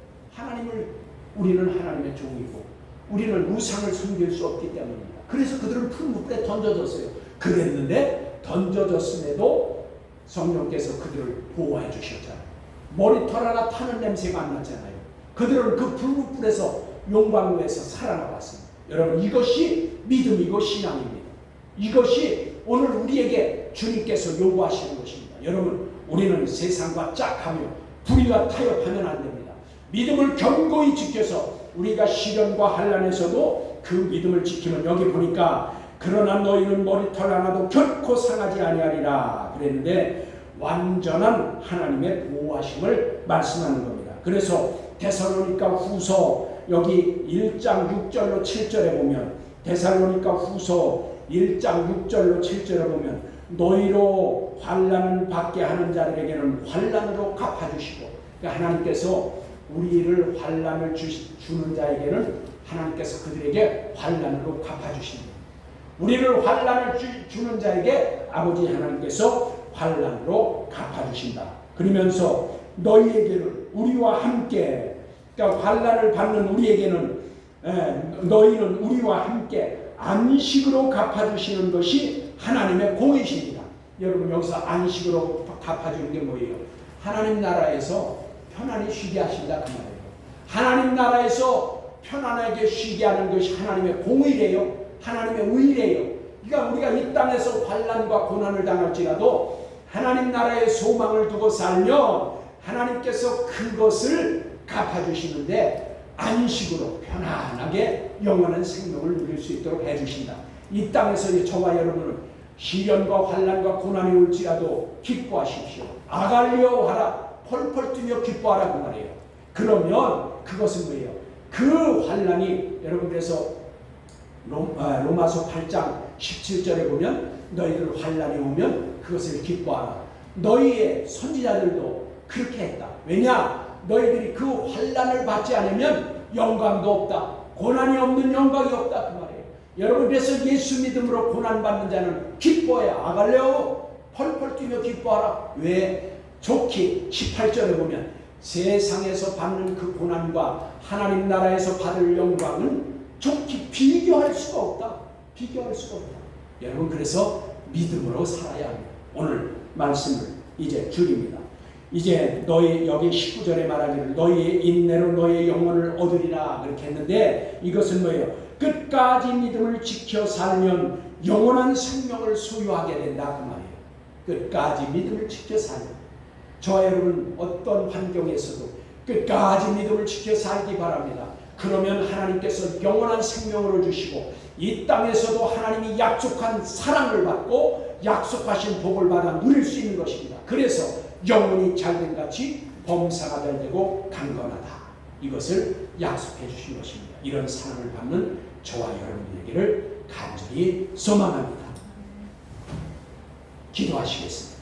우리는 하나님의 종이고 우리는 우상을 섬길 수 없기 때문입니다. 그래서 그들은 풀무불에 던져졌어요. 그랬는데 던져졌음에도 성령께서 그들을 보호해 주셨잖아요. 머리털 하나 타는 냄새가 안 났잖아요. 그들은 그 풀무불에서 용광로에서 살아나왔습니다. 여러분 이것이 믿음이고 신앙입니다. 이것이 오늘 우리에게 주님께서 요구하시는 것입니다. 여러분 우리는 세상과 짝하며 불의와 타협하면 안 됩니다. 믿음을 견고히 지켜서 우리가 시련과 환난에서도 그 믿음을 지키면 여기 보니까 그러나 너희는 머리털 하나도 결코 상하지 아니하리라 그랬는데 완전한 하나님의 보호하심을 말씀하는 겁니다. 그래서 데살로니가 후서 여기 1장 6절로 7절에 보면 데살로니가 후서 1장 6절로 7절에 보면 너희로 환난을 받게 하는 자들에게는 환난으로 갚아주시고 그러니까 하나님께서 우리를 환난을 주는 자에게는 하나님께서 그들에게 환난으로 갚아주십니다. 우리를 환난을 주는 자에게 아버지 하나님께서 환난으로 갚아주신다. 그러면서 너희에게는 우리와 함께 그러니까 환난을 받는 우리에게는 너희는 우리와 함께 안식으로 갚아주시는 것이 하나님의 공이십니다. 여러분 여기서 안식으로 갚아주는 게 뭐예요? 하나님 나라에서 편안히 쉬게 하신다 그 말이에요. 하나님 나라에서 편안하게 쉬게 하는 것이 하나님의 공의래요. 하나님의 의래요. 그러니까 우리가 이 땅에서 환난과 고난을 당할지라도 하나님 나라의 소망을 두고 살면 하나님께서 그것을 갚아주시는데 안식으로 편안하게 영원한 생명을 누릴 수 있도록 해주신다. 이 땅에서 저와 여러분은 시련과 환난과 고난이 올지라도 기뻐하십시오. 아갈리오하라 펄펄 뛰며 기뻐하라 그 말이에요. 그러면 그것은 뭐예요? 그 환난이 여러분 그래서 로마서 8장 17절에 보면 너희들 환난이 오면 그것을 기뻐하라. 너희의 선지자들도 그렇게 했다. 왜냐? 너희들이 그 환난을 받지 않으면 영광도 없다. 고난이 없는 영광이 없다 그 말이에요. 여러분 그래서 예수 믿음으로 고난받는 자는 기뻐해. 아갈레오 펄펄 뛰며 기뻐하라. 왜? 좋기 18절에 보면 세상에서 받는 그 고난과 하나님 나라에서 받을 영광은 좋기 비교할 수가 없다. 비교할 수가 없다. 여러분 그래서 믿음으로 살아야 합니다. 오늘 말씀을 이제 줄입니다. 이제 너희 여기 19절에 말하기를 너희의 인내로 너희의 영혼을 얻으리라 그렇게 했는데 이것은 뭐예요? 끝까지 믿음을 지켜 살면 영원한 생명을 소유하게 된다 그 말이에요. 끝까지 믿음을 지켜 살면 저와 여러분 어떤 환경에서도 끝까지 믿음을 지켜 살기 바랍니다. 그러면 하나님께서 영원한 생명을 주시고 이 땅에서도 하나님이 약속한 사랑을 받고 약속하신 복을 받아 누릴 수 있는 것입니다. 그래서 영혼이 잘된 같이 범사가 잘 되고 강건하다. 이것을 약속해 주신 것입니다. 이런 사랑을 받는 저와 여러분이 되기를 간절히 소망합니다. 기도하시겠습니다.